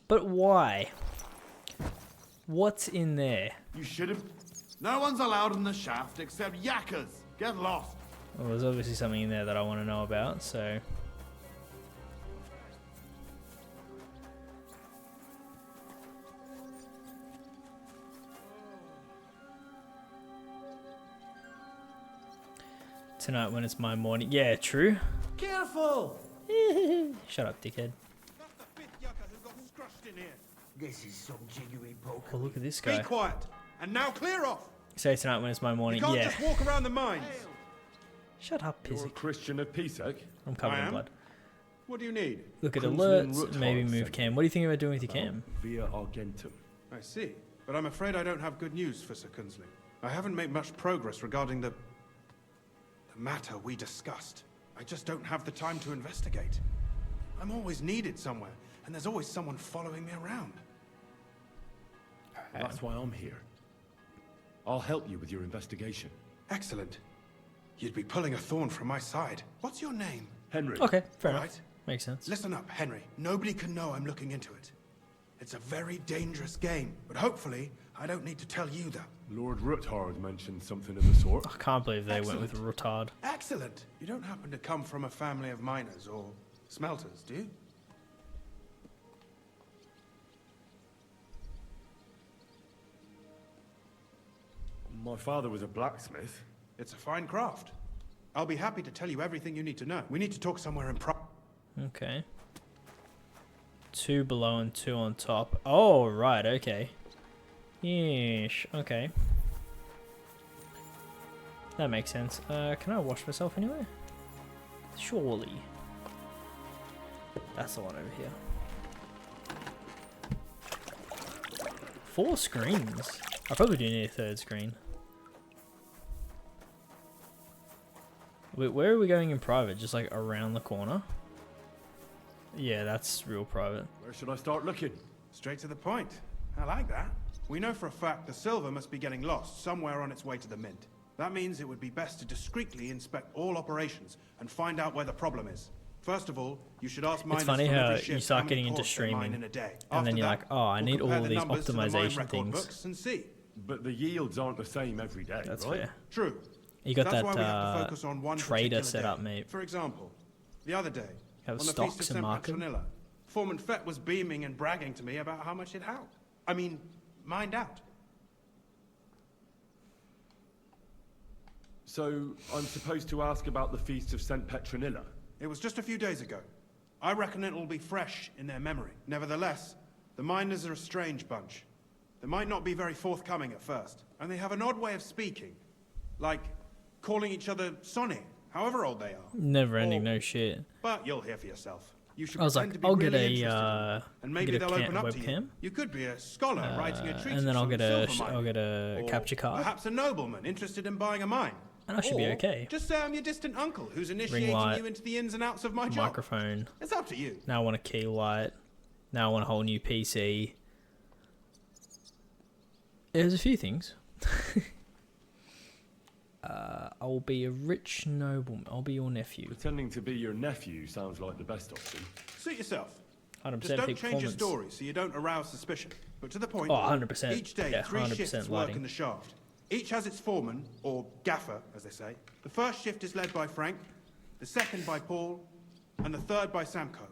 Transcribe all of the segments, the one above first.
But why? What's in there? You should have. No one's allowed in the shaft except yakkers. Get lost. Well, there's obviously something in there that I want to know about, so... Tonight when it's my morning. Yeah, true. Careful! Shut up, dickhead. That's the fifth yucca who got scrushed in here. This is some jiggery poke. Oh, look at this Be guy. quiet. And now clear off. Say tonight when it's my You morning. can't Yeah. just walk around the mines. Shut up, You're a pissy. Christian of Pesach? I'm covered I in am. blood. What do you need? Look at Crimson and alerts. Root Maybe Heart move sent cam. What do you think about doing with your cam? Via Argentum. I see. But I'm afraid I don't have good news for Sir Kunzling. I haven't made much progress regarding the matter we discussed. I just don't have the time to investigate. I'm always needed somewhere, and there's always someone following me around. That's why I'm here. I'll help you with your investigation. Excellent. You'd be pulling a thorn from my side. What's your name? Henry. Okay, fair enough. Right. Makes sense. Listen up, Henry. Nobody can know I'm looking into it. It's a very dangerous game, but hopefully I don't need to tell you that. Lord Ruthard mentioned something of the sort. I can't believe they went with retard. Excellent. You don't happen to come from a family of miners or smelters, do you? My father was a blacksmith. It's a fine craft. I'll be happy to tell you everything you need to know. We need to talk somewhere in Okay. 2 below and 2 on top. Oh, right, okay. Yeesh, okay. That makes sense. Can I wash myself anywhere? Surely. That's the one over here. 4 screens. I probably do need a 3rd screen. Wait, where are we going in private? Just like around the corner? Yeah, that's real private. Where should I start looking? Straight to the point. I like that. We know for a fact the silver must be getting lost somewhere on its way to the mint. That means it would be best to discreetly inspect all operations and find out where the problem is. First of all, you should ask miners It's funny from how every you shift start many getting into quarts they mine streaming, in a day. and then After you're that, like, oh, I we'll need compare all the these numbers to the mine optimization record things. books and see. But the yields aren't the same every day, That's right? fair. True. You got That's that why we have to focus on one trader particular set day. up, mate. For example, the other day, Have on the stocks Feast of and St. market. Petronilla, Foreman Fett was beaming and bragging to me about how much it helped. I mean, mined out. So, I'm supposed to ask about the Feast of St. Petronilla? It was just a few days ago. I reckon it'll be fresh in their memory. Nevertheless, the miners are a strange bunch. They might not be very forthcoming at first, and they have an odd way of speaking. Like, calling each other Sonny, however old they are. Never ending, Or- no shit. But you'll hear for yourself. You should I was pretend like, to be I'll really get a, interested in them, and maybe get a they'll open up to webcam. you. You could be a scholar writing a treatise And then I'll on get a silver mining. I'll get a Or capture card. Perhaps a nobleman interested in buying a mine. And I should be Or okay. Just say I'm your distant uncle who's initiating light, you into the ins and outs of my job. Microphone. It's up to you. Now I want a key light. Now I want a whole new PC. There's a few things. I'll be a rich nobleman. I'll be your nephew. Pretending to be your nephew sounds like the best option. Suit yourself. 100% Just don't peak change your performance. story so you don't arouse suspicion. But to the point, Oh, 100%. each day, Yeah, 3 shifts 100% work lighting. in the shaft. Each has its foreman, or gaffer, as they say. The first shift is led by Frank, the second by Paul, and the third by Samco.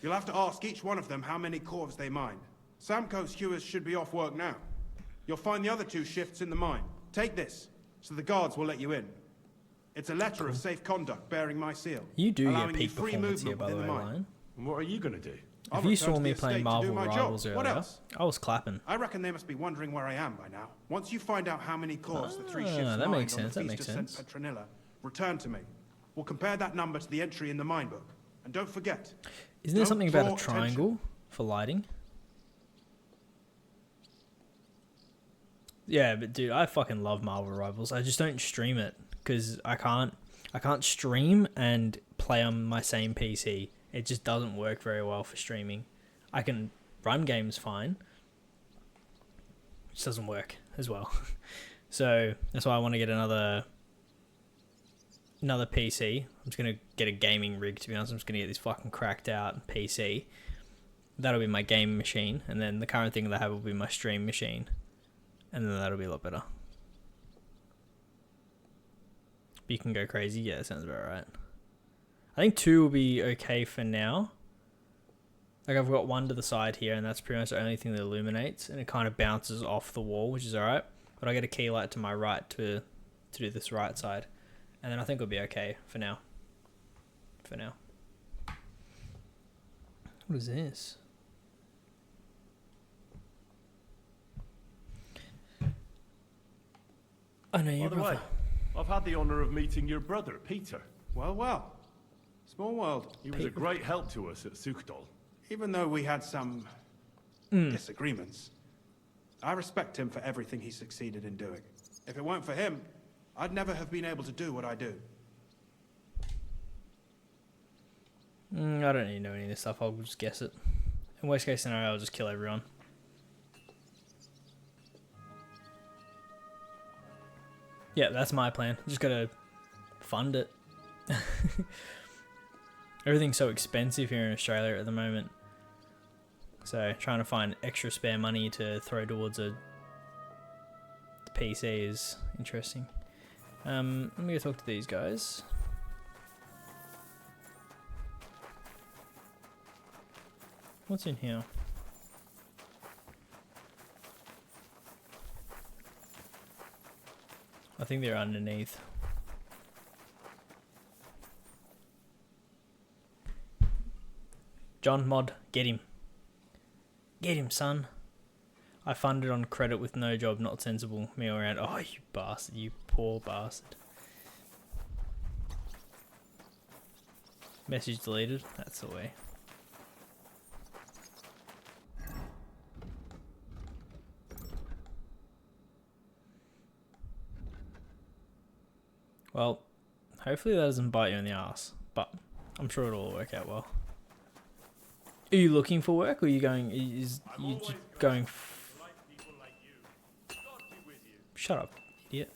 You'll have to ask each one of them how many corves they mine. Samco's hewers should be off work now. You'll find the other 2 shifts in the mine. Take this, so the guards will let you in. It's a letter of safe conduct bearing my seal. You do get allowing peak free performance here, movement by the way, within mine. Lion. And what are you going to do? I'll If you return saw to me the playing estate to Marvel do my Rivals job. What earlier, else? I was clapping. I reckon they must be wondering where I am by now. Once you find out how many corps the 3 Ah, shifts that mined makes on the sense, that Feast makes of St. sense. Petronilla, return to me. We'll compare that number to the entry in the mine book. And don't forget, Isn't there don't something about a draw attention. triangle for lighting? Yeah, but dude, I fucking love Marvel Rivals. I just don't stream it because I can't stream and play on my same PC. It just doesn't work very well for streaming. I can run games fine. It just doesn't work as well. So that's why I want to get another PC. I'm just gonna get a gaming rig, to be honest. I'm just gonna get this fucking cracked out PC. that'll be my game machine, and then the current thing that I have will be my stream machine, and then that'll be a lot better. But you can go crazy. Yeah, that sounds about right. I think 2 will be okay for now. Like I've got 1 to the side here, and that's pretty much the only thing that illuminates, and it kind of bounces off the wall, which is alright. But I get a key light to my right to do this right side, and then I think it'll be okay for now. For now. What is this? I know your By the way, brother. I've had the honor of meeting your brother, Peter. Well, well. Small world. He was a great help to us at Sukhdol. Even though we had some disagreements, I respect him for everything he succeeded in doing. If it weren't for him, I'd never have been able to do what I do. I don't need to know any of this stuff. I'll just guess it. In worst case scenario, I'll just kill everyone. Yeah, that's my plan. Just gotta fund it. Everything's so expensive here in Australia at the moment. So trying to find extra spare money to throw towards a PC is interesting. Let me go talk to these guys. What's in here? I think they're underneath. John Mod, get him. Get him, son. I funded on credit with no job, not sensible. Me around. Oh, you bastard. You poor bastard. Message deleted. That's the way. Well, hopefully that doesn't bite you in the ass, but I'm sure it'll all work out well. Are you looking for work, or are you going? Is you just going? Shut up, idiot.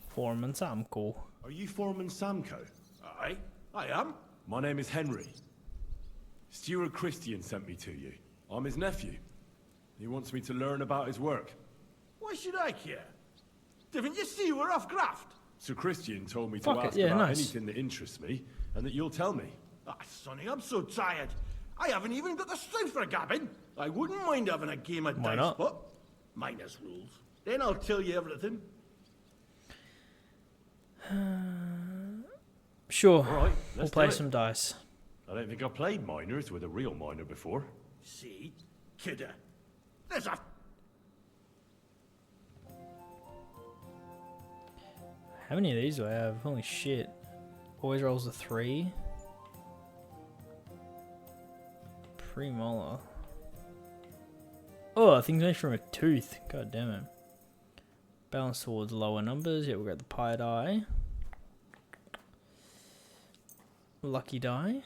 Foreman Samko. Are you Foreman Samko? Aye, I am. My name is Henry. Stuart Christian sent me to you. I'm his nephew. He wants me to learn about his work. Why should I care? Didn't you see we're off graft? Sir Christian told me to Fuck it, ask yeah, about nice. anything that interests me, and that you'll tell me. Ah, Sonny, I'm so tired. I haven't even got the strength for gabbing. I wouldn't mind having a game of Why dice, not? but minus rules. Then I'll tell you everything. Sure. All right, We'll let's play do it. some dice. I don't think I've played minors with a real miner before. See, kidder, there's a How many of these do I have? Holy shit. Always rolls a 3. Premolar. Oh, things made from a tooth. God damn it. Balance towards lower numbers. Yeah, we'll get the pie die. Lucky die.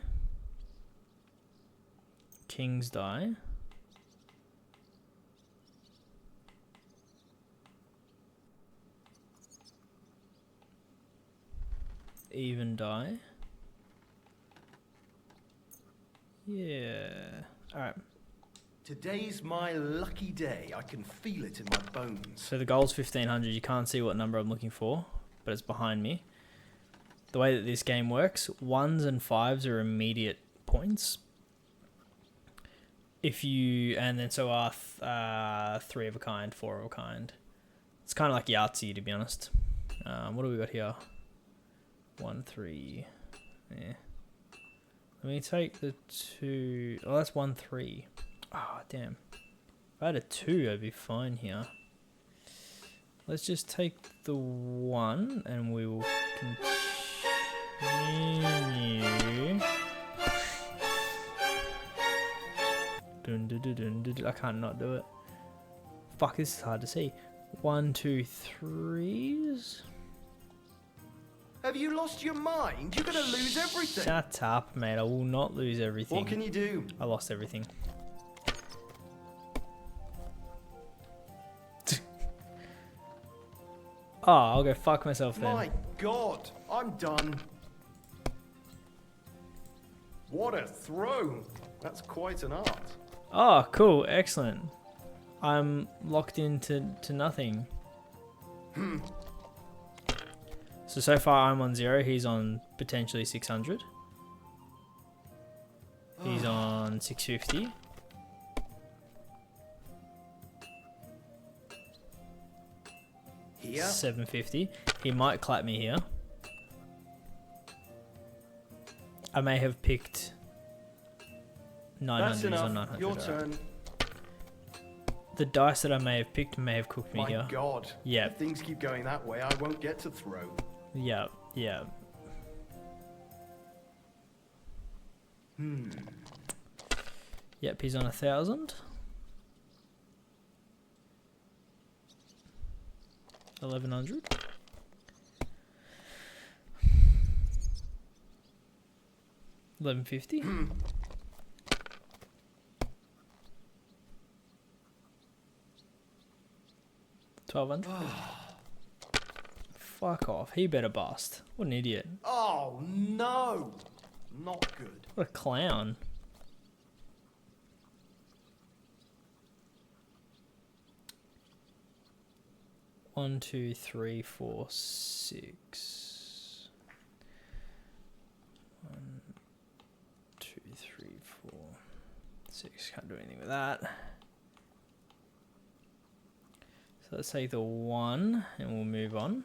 King's die. Even die. Yeah. Alright. Today's my lucky day. I can feel it in my bones. So the goal's 1500. You can't see what number I'm looking for, but it's behind me. The way that this game works, 1s and 5s are immediate points. If you, and then so are 3 of a kind, 4 of a kind. It's kind of like Yahtzee, to be honest. What do we got here? 1, 3. Yeah. Let me take the 2. Oh, that's 1, 3. Oh, damn. If I had a 2, I'd be fine here. Let's just take the 1 and we will continue. Dun, dun, dun, dun, dun, dun. I can't not do it. Fuck, this is hard to see. 1, 2, 3s. Have you lost your mind? You're gonna lose everything. Shut up, mate. I will not lose everything. What can you do? I lost everything. Oh, I'll go fuck myself then. My God, I'm done. What a throw! That's quite an art. Oh, cool. Excellent. I'm locked into nothing. So far I'm on 0. He's on potentially 600. He's on 650. Here? 750. He might clap me here. I may have picked 900. That's He's on enough. 900. Your alright. turn. The dice that I may have picked may have cooked me My here. God. Yeah. If things keep going that way, I won't get to throw. Yeah, yeah. Yep, he's on 1,000. 1,100. $11.50. 1,200. Fuck off. He better bust. What an idiot. Oh no! Not good. What a clown. One, two, three, four, six. 1, 2, 3, 4, 6. Can't do anything with that. So let's take the 1 and we'll move on.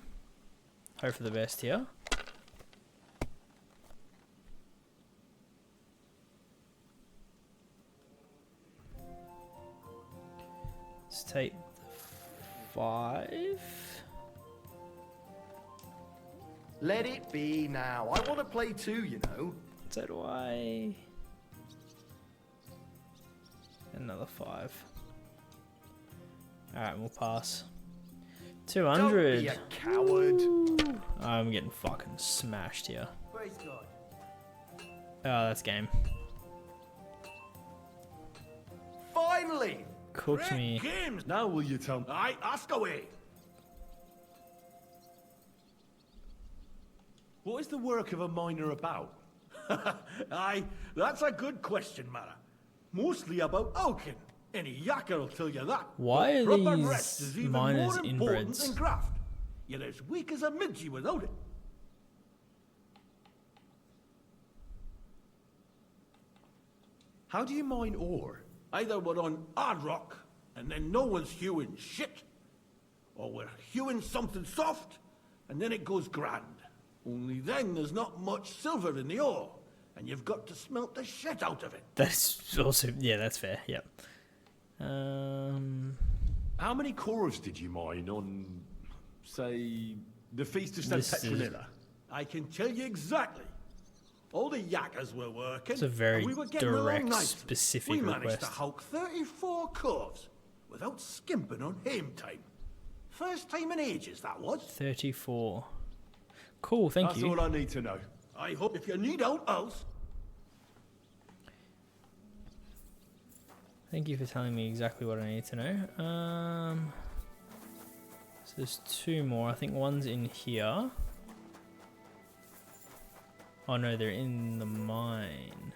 Hope for the best here. Let's take the 5. Let it be now. I want to play too, you know. So do I. Another 5. Alright, we'll pass. 200. Don't be a coward. Ooh. I'm getting fucking smashed here. Praise God. Oh, that's game. Finally! Cooked me. Games. Now will you tell me? Aye, ask away. What is the work of a miner about? Aye, that's a good question, Mara. Mostly about Alkin. Any yakker will tell you that. Why But are proper these rest is even miners more important inbreds? than graft. You're as weak as a midgie without it. How do you mine ore? Either we're on hard rock, and then no one's hewing shit, or we're hewing something soft, and then it goes grand. Only then there's not much silver in the ore, and you've got to smelt the shit out of it. That's also, yeah, that's fair. Yep. How many cores did you mine on, say, the Feast of St. This is- Petronilla? I can tell you exactly. All the yakkers were working. It's a very and we were getting direct, along nicely. specific We managed request. to hulk 34 coves without skimping on hame time. First time in ages, that was. 34. Cool, thank That's you. all I need to know. I hope if you need out else. Thank you for telling me exactly what I need to know. So there's 2 more. I think one's in here. Oh no, they're in the mine.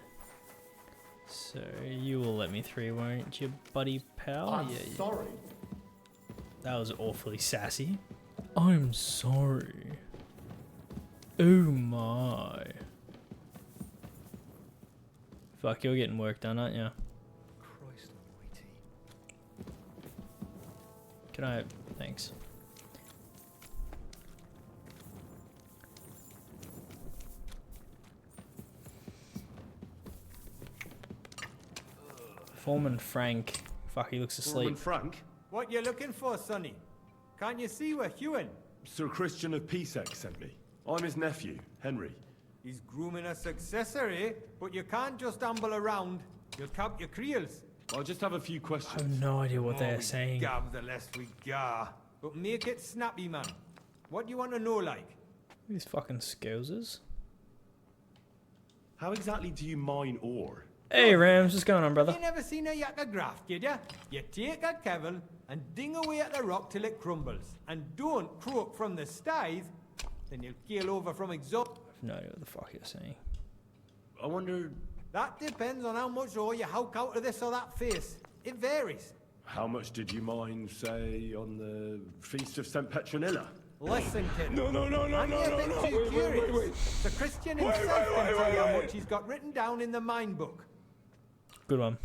So you will let me through, won't you, buddy pal? I'm yeah. sorry. That was awfully sassy. I'm sorry. Oh my. Fuck, you're getting work done, aren't you? Christ almighty. Can I? Thanks. Foreman Frank. Fuck, he looks Foreman asleep. Frank, What you looking for, Sonny? Can't you see we're hewing? Sir Christian of Pisek sent me. I'm his nephew, Henry. He's grooming a successor, eh? But you can't just amble around. You'll cap your creels. I'll just have a few I have questions. no idea what The they're more we saying. Gab, the less we gar. But make it snappy, man. What do you want to know, like? These fucking skillsers. How exactly do you mine ore? Hey Rams, what's going on, brother? You never seen a yakker graft, did ya? You take a kevil and ding away at the rock till it crumbles. And don't croak from the stithe, then you'll keel over from exhaust. I have no idea what the fuck you're saying. I wonder, That depends on how much ore you hulk out of this or that face. It varies. How much did you mine, say, on the Feast of St. Petronilla? Listen, kid. No, no, no, no, I'm no, a no, bit no, too wait, curious. wait. The Christian Wait, himself wait, can wait, tell you how wait. much he's got written down in the mine book. Good one.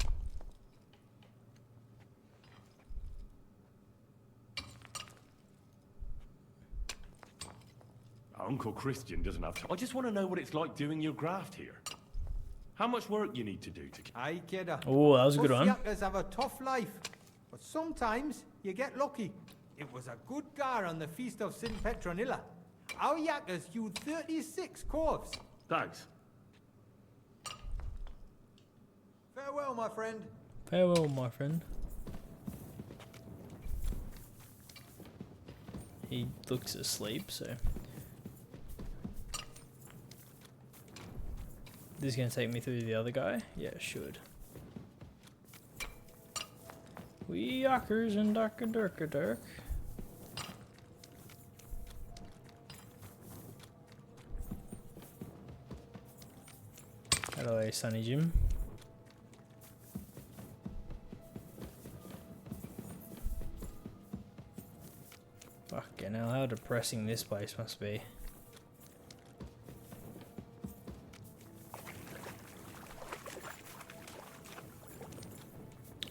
Uncle Christian doesn't have time. I just want to know what it's like doing your graft here. How much work you need to do to... Aye, kidder. Oh, that was a good Us one. yakkers have a tough life, but sometimes you get lucky. It was a good gar on the Feast of St. Petronilla. Our yakkers hewed 36 corves. Thanks. Farewell, my friend. Farewell, my friend. He looks asleep, so... This is going to take me through the other guy? Yeah, it should. We yakkers and darker dark. Hello, Sonny Jim. Fucking hell, how depressing this place must be.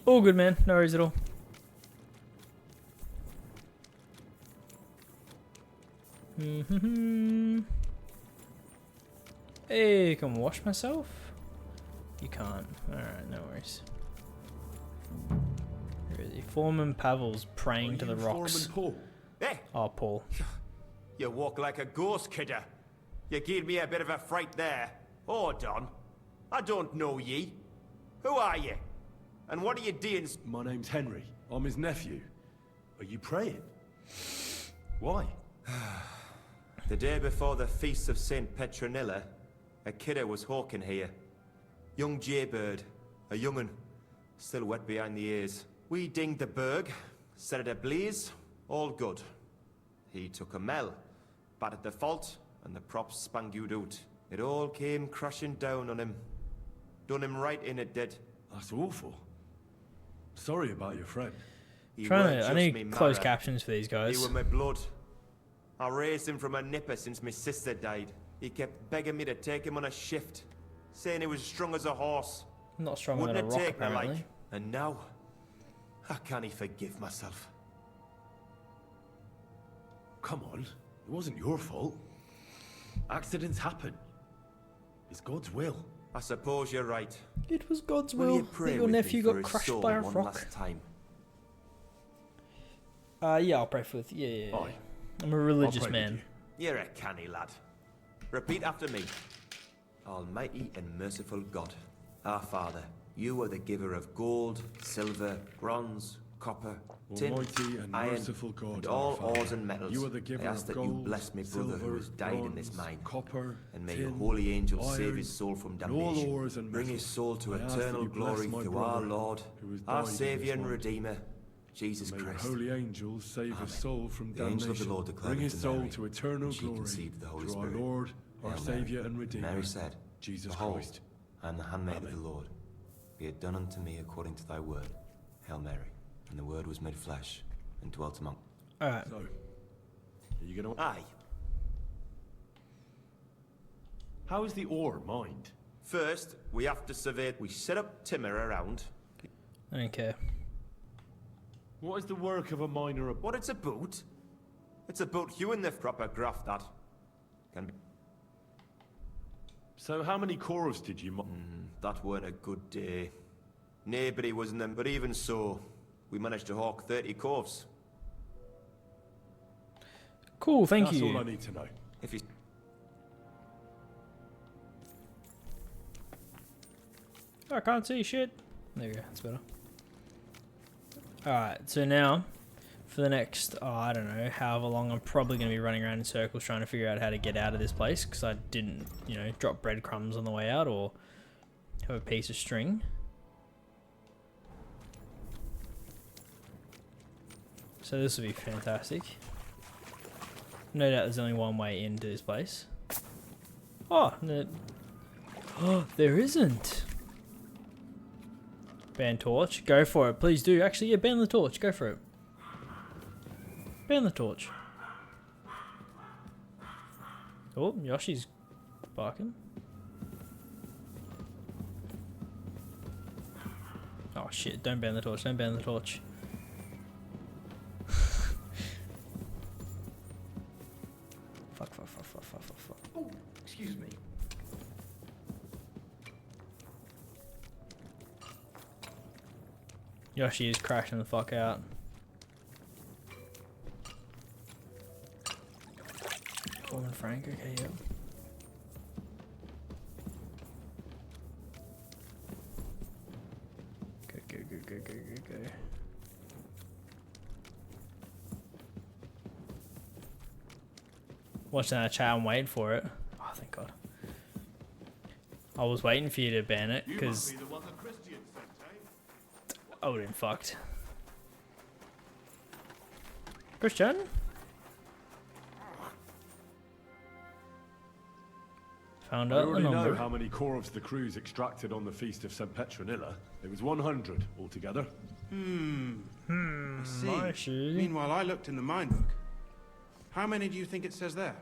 All good, man. No worries at all. Hey, can wash myself? You can't. Alright, no worries. Where is he? Foreman Pavel's praying to the rocks. Foreman Paul? Hey, Oh, Paul. you walk like a ghost, kidder. You gave me a bit of a fright there. Hold on. I don't know ye. Who are you? And what are you doing? My name's Henry. I'm his nephew. Are you praying? Why? The day before the Feast of St. Petronilla, a kidder was hawking here. Young jaybird, a young'un, still wet behind the ears. We dinged the berg, set it ablaze, all good. He took a mell, battered the fault, and the props spangued out. It all came crashing down on him. Done him right in, it did. That's awful. Sorry about your friend. He Trying weren't to, I just need me closed marrow. captions for these He guys. were my blood. I raised him from a nipper since my sister died. He kept begging me to take him on a shift, saying he was strong as a horse. Not stronger than Wouldn't a it rock, take me apparently. like? And now, how can he forgive myself? Come on. It wasn't your fault. Accidents happen. It's God's will. I suppose you're right. It was God's Will will you that pray your with me nephew for got his crushed soul by a one rock. last time? Yeah, I'll pray for it. Yeah. Aye. I'm a I'll religious pray with man. you. You're a canny lad. Repeat after me. Almighty and merciful God, our Father, you are the giver of gold, silver, bronze, copper, tin, Almighty and iron, merciful God, and our all Father, ores and metals. you are the giver I ask of that gold, you bless my brother who silver, has died in this bronze, mine. copper, And may tin, your holy angels iron, save his soul from and all damnation. ores and Bring his metals. soul to I ask that eternal you bless glory my through our brother Lord, who has our died in Saviour this and mine. Redeemer, Jesus May your Christ. holy angels save Amen. his soul from The angel of the damnation. Lord declared Bring his unto soul Mary, to eternal and she glory conceived the Holy through our Spirit. Lord, our Hail Mary. Saviour and Redeemer, Mary said, Jesus Behold, Christ. I am the handmaid Amen. of the Lord. Be it done unto me according to thy word. Hail Mary. And the word was made flesh and dwelt among. Alright. So, are you gonna... Aye. How is the ore mined? First, we have to survey. We set up timber around. I don't care. What is the work of a miner about? What it's about? It's about hewing the proper graft that can be. So how many corves did you mine? That weren't a good day. Nobody was in them, but even so, we managed to hawk 30 corves. Cool, thank That's you. all I need to know. If you I can't see shit. There we go, that's better. Alright, so now, for the next, I don't know, however long, I'm probably going to be running around in circles trying to figure out how to get out of this place, because I didn't, drop breadcrumbs on the way out, or have a piece of string. So this will be fantastic. No doubt there's only one way into this place. Oh, no. Oh, there isn't. Ban torch. Go for it. Please do. Actually, yeah, ban the torch. Go for it. Ban the torch. Oh, Yoshi's barking. Oh shit, don't ban the torch. Don't ban the torch. Fuck. Oh, excuse me. Yoshi is crashing the fuck out. Foreman Frank, okay, yep. Go. Watching that chat and waiting for it. Oh, thank God. I was waiting for you to ban it, You because must be the one that Christian sent, eh? I would have been fucked. Christian? Found I out the already know number. how many corvs the crews extracted on the Feast of St. Petronilla. It was 100 altogether. I see. I see. Meanwhile, I looked in the mine book. How many do you think it says there?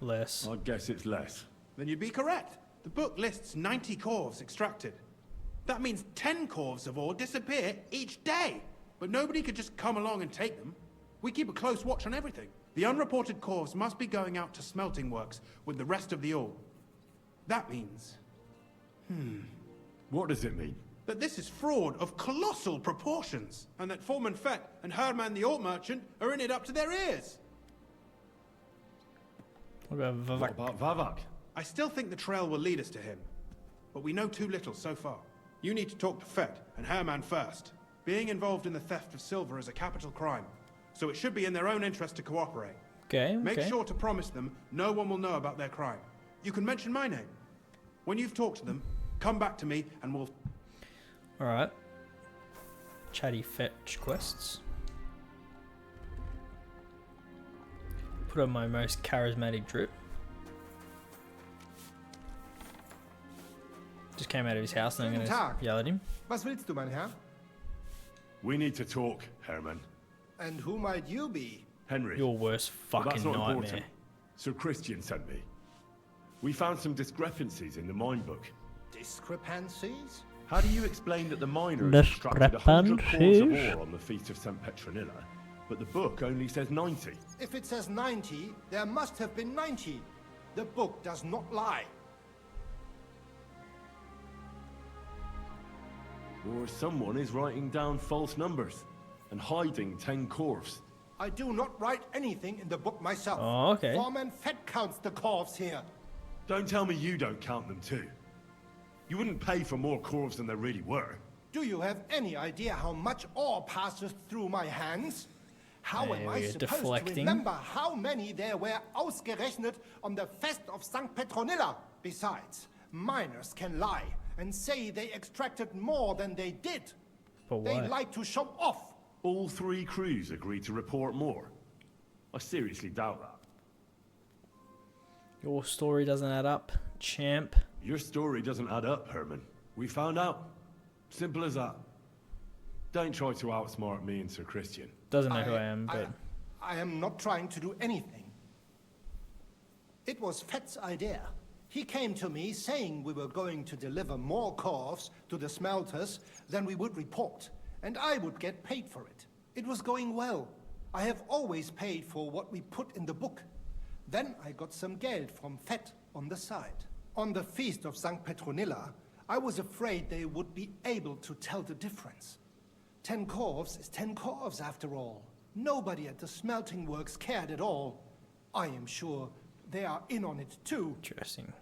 Less. I'd guess it's less. Then you'd be correct. The book lists 90 corvs extracted. That means 10 corvs of ore disappear each day. But nobody could just come along and take them. We keep a close watch on everything. The unreported corvs must be going out to smelting works with the rest of the ore. That means What does it mean? that this is fraud of colossal proportions, and that Foreman Fett and Herman the ore merchant are in it up to their ears. What about What Vivek? about Vavak? I still think the trail will lead us to him, but we know too little so far. You need to talk to Fett and Herman first. Being involved in the theft of silver is a capital crime, so it should be in their own interest to cooperate. Okay, Make okay. sure to promise them no one will know about their crime. You can mention my name. When you've talked to them, come back to me and we'll... Alright. Chatty fetch quests. Put on my most charismatic drip. Just came out of his house and I'm Guten gonna Tag. yell at him. Was willst du, mein Herr? We need to talk, Herman. And who might you be? Henry. Your worst But that's fucking not nightmare. important. Sir Christian sent me. We found some discrepancies in the mine book. Discrepancies? How do you explain that the miners extracted 100 cores of Discrepancies? ore on the Feast of St. Petronilla, but the book only says 90? If it says 90, there must have been 90. The book does not lie. Or someone is writing down false numbers and hiding 10 corvs. I do not write anything in the book myself. Oh, okay. Foreman Fett counts the corvs here. Don't tell me you don't count them too. You wouldn't pay for more corvs than there really were. Do you have any idea how much ore passes through my hands? How There am I we are, supposed deflecting. to remember how many there were ausgerechnet on the Fest of St. Petronilla? Besides, miners can lie and say they extracted more than they did. But They why? like to show off. All 3 crews agreed to report more. I seriously doubt that. Your story doesn't add up, champ. Your story doesn't add up, Herman. We found out. Simple as that. Don't try to outsmart me and Sir Christian. Doesn't know who I am, but I am not trying to do anything. It was Fett's idea. He came to me saying we were going to deliver more corvs to the smelters than we would report, and I would get paid for it. It was going well. I have always paid for what we put in the book. Then I got some geld from Fett on the side. On the Feast of St. Petronilla, I was afraid they would be able to tell the difference. 10 corvs is 10 corvs after all. Nobody at the smelting works cared at all. I am sure they are in on it too. interesting.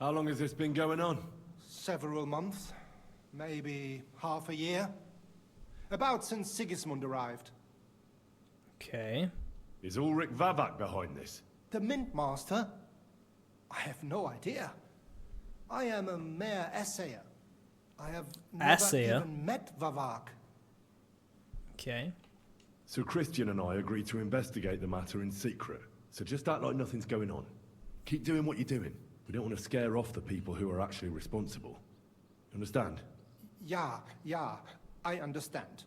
How long has this been going on? Several months, maybe half a year. About since Sigismund arrived. Okay. Is Ulrich Vavak behind this? The Mint Master? I have no idea. I am a mere assayer. I have never Assayer? even met Vavak. Okay. Sir Christian and I agreed to investigate the matter in secret, so just act like nothing's going on. Keep doing what you're doing. We don't want to scare off the people who are actually responsible. Understand? Yeah, I understand.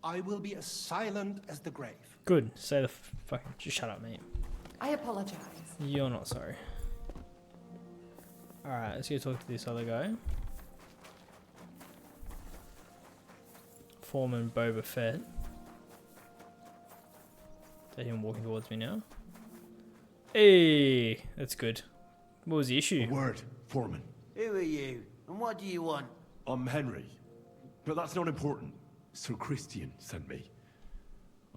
I will be as silent as the grave. Good. Say the fucking. Just shut up, mate. I apologize. You're not sorry. Alright, let's go talk to this other guy. Foreman Boba Fett. Is that him walking towards me now? Hey, that's good. What was the issue? A word, Foreman. Who are you? And what do you want? I'm Henry. But that's not important. Sir Christian sent me.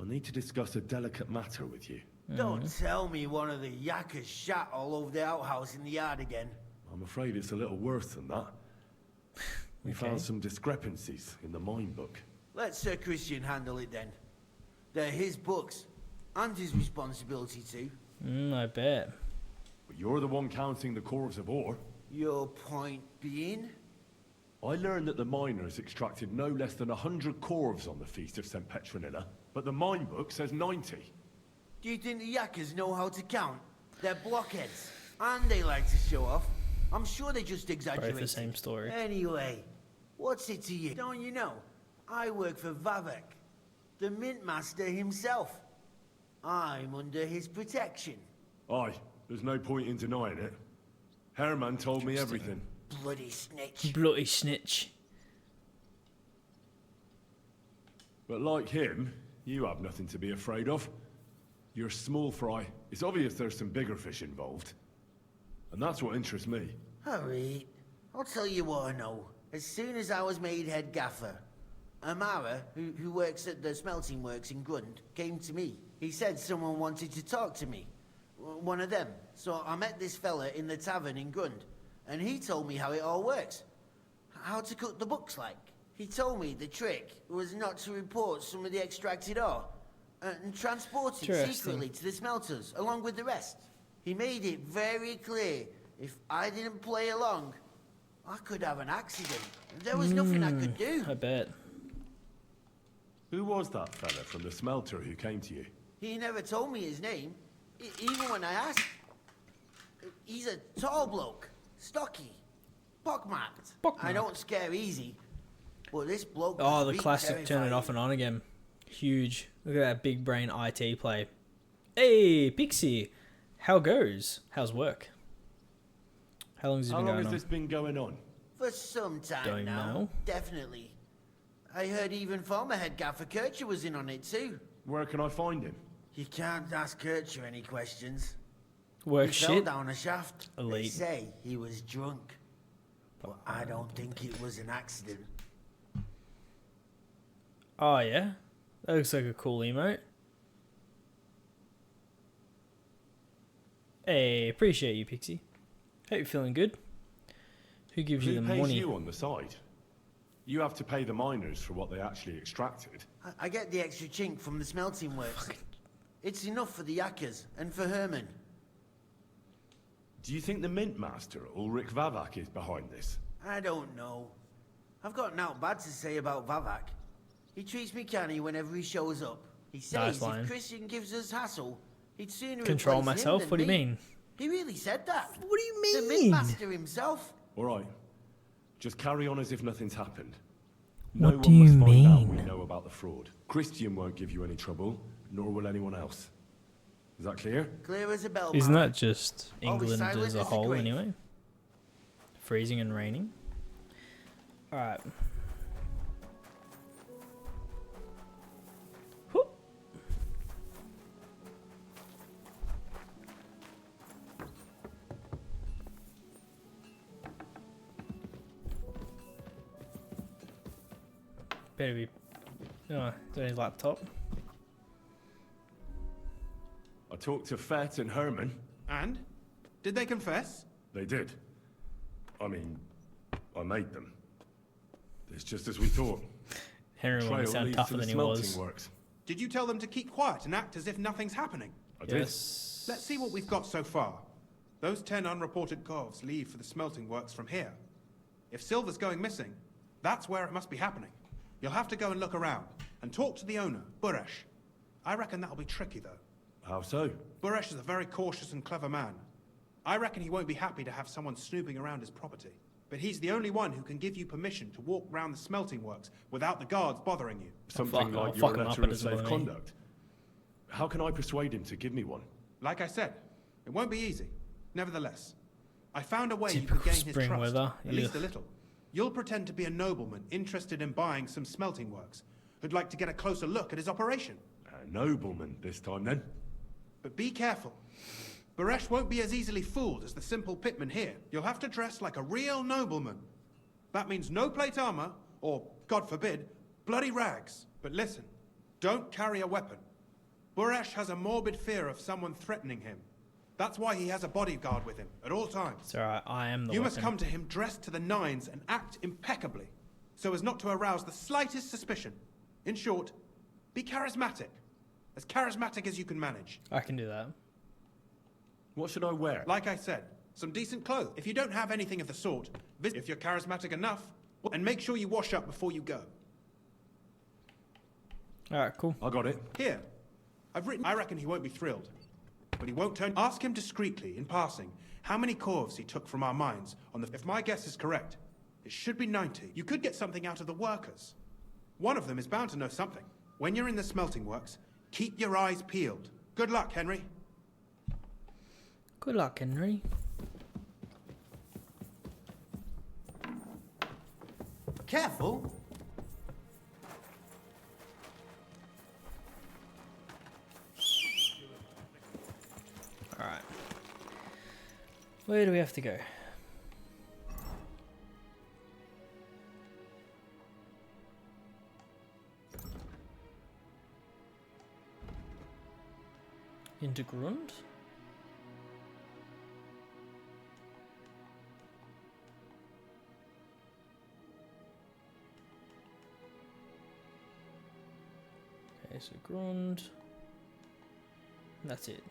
I need to discuss a delicate matter with you. Don't tell me one of the yakkers shat all over the outhouse in the yard again. I'm afraid it's a little worse than that. We Okay. found some discrepancies in the mine book. Let Sir Christian handle it then. They're his books, and his responsibility too. I bet. But you're the one counting the corves of ore. Your point being? I learned that the miners extracted no less than 100 corves on the Feast of St. Petronilla, but the mine book says 90. Do you think the yakkers know how to count? They're blockheads, and they like to show off. I'm sure they just exaggerate. Both the same story. Anyway, what's it to you? Don't you know? I work for Vavek, the Mint Master himself. I'm under his protection. Aye, there's no point in denying it. Herman told me everything. Bloody snitch. Bloody snitch. But like him, you have nothing to be afraid of. You're small fry. It's obvious there's some bigger fish involved. And that's what interests me. Alright, I'll tell you what I know. As soon as I was made head gaffer, Amara, who works at the smelting works in Grund, came to me. He said someone wanted to talk to me. One of them. So I met this fella in the tavern in Grund, and he told me how it all works. How to cook the books like. He told me the trick was not to report some of the extracted ore, and transport it secretly to the smelters, along with the rest. He made it very clear, if I didn't play along, I could have an accident. There was nothing I could do. I bet. Who was that fella from the smelter who came to you? He never told me his name, even when I asked. He's a tall bloke, stocky, pockmarked. I don't scare easy, but this bloke... Oh, the classic turn it off and on again. Huge. Look at that big brain IT play. Hey, Pixie. How goes? How's work? How long has it How been long going has on? this been going on? For some time Don't now, know. definitely. I heard even former head gaffer Kircher was in on it too. Where can I find him? You can't ask Kircher any questions. Work He fell shit. down a shaft. They Elite. say he was drunk. But I don't think it was an accident. Oh, yeah? That looks like a cool emote. Hey, appreciate you, Pixie. Hope you're feeling good. Who gives you Who the pays money? you on the side? You have to pay the miners for what they actually extracted. I get the extra chink from the smelting works. It's enough for the yakkers and for Herman. Do you think the Mint Master, Ulrich Vavak, is behind this? I don't know. I've got naught bad to say about Vavak. He treats me canny whenever he shows up. He says line. if Christian gives us hassle, he'd sooner Control replace him myself? than What do you me. mean? He really said that. What do you The mean? Mint-Master himself. All right. Just carry on as if nothing's happened. What no do one you must find out we mean? know about the fraud. Christian won't give you any trouble, nor will anyone else. Is that clear? Clear as a bell. Isn't man. that just I'll be England silent as a as a whole grave. anyway? Freezing and raining. Alright. Whoop. Better be. Oh, is there any laptop? I talked to Fett and Herman. And? Did they confess? They did. I mean, I made them. It's just as we thought. Henry wanted Trail to sound leads tougher to the than he smelting was. works. Did you tell them to keep quiet and act as if nothing's happening? I did. Yes. Let's see what we've got so far. Those 10 unreported corves leave for the smelting works from here. If silver's going missing, that's where it must be happening. You'll have to go and look around, and talk to the owner, Buresh. I reckon that'll be tricky, though. How so? Buresh is a very cautious and clever man. I reckon he won't be happy to have someone snooping around his property. but he's the only one who can give you permission to walk round the smelting works without the guards bothering you. Something I'll like fuck your him up, letter it of doesn't safe bother me. conduct. How can I persuade him to give me one? Like I said, it won't be easy. Nevertheless, I found a way Typical you could gain his spring trust, weather. at least a Ugh. little. You'll pretend to be a nobleman interested in buying some smelting works, who'd like to get a closer look at his operation. A nobleman this time, then? But be careful. Baresh won't be as easily fooled as the simple pitman here. You'll have to dress like a real nobleman. That means no plate armor, or, God forbid, bloody rags. But listen, don't carry a weapon. Baresh has a morbid fear of someone threatening him. That's why he has a bodyguard with him at all times. It's alright, I am the You weapon. must come to him dressed to the nines and act impeccably, so as not to arouse the slightest suspicion. In short, be charismatic. As charismatic as you can manage. I can do that. What should I wear? Like I said, some decent clothes. If you don't have anything of the sort, visit if you're charismatic enough, and make sure you wash up before you go. Alright, cool. I got it. Here, I've written. I reckon he won't be thrilled, but he won't turn. Ask him discreetly, in passing, how many corves he took from our mines on the. If my guess is correct, it should be 90. You could get something out of the workers. One of them is bound to know something. When you're in the smelting works, keep your eyes peeled. Good luck, Henry. Good luck, Henry. Careful. Alright. Where do we have to go? Into Grund? Okay, so Grund. That's it.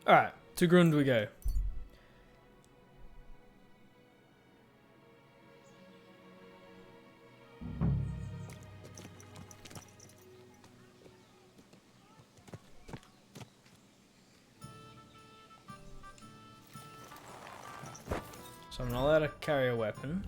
Alright, to Grund we go. So I'm not allowed to carry a weapon.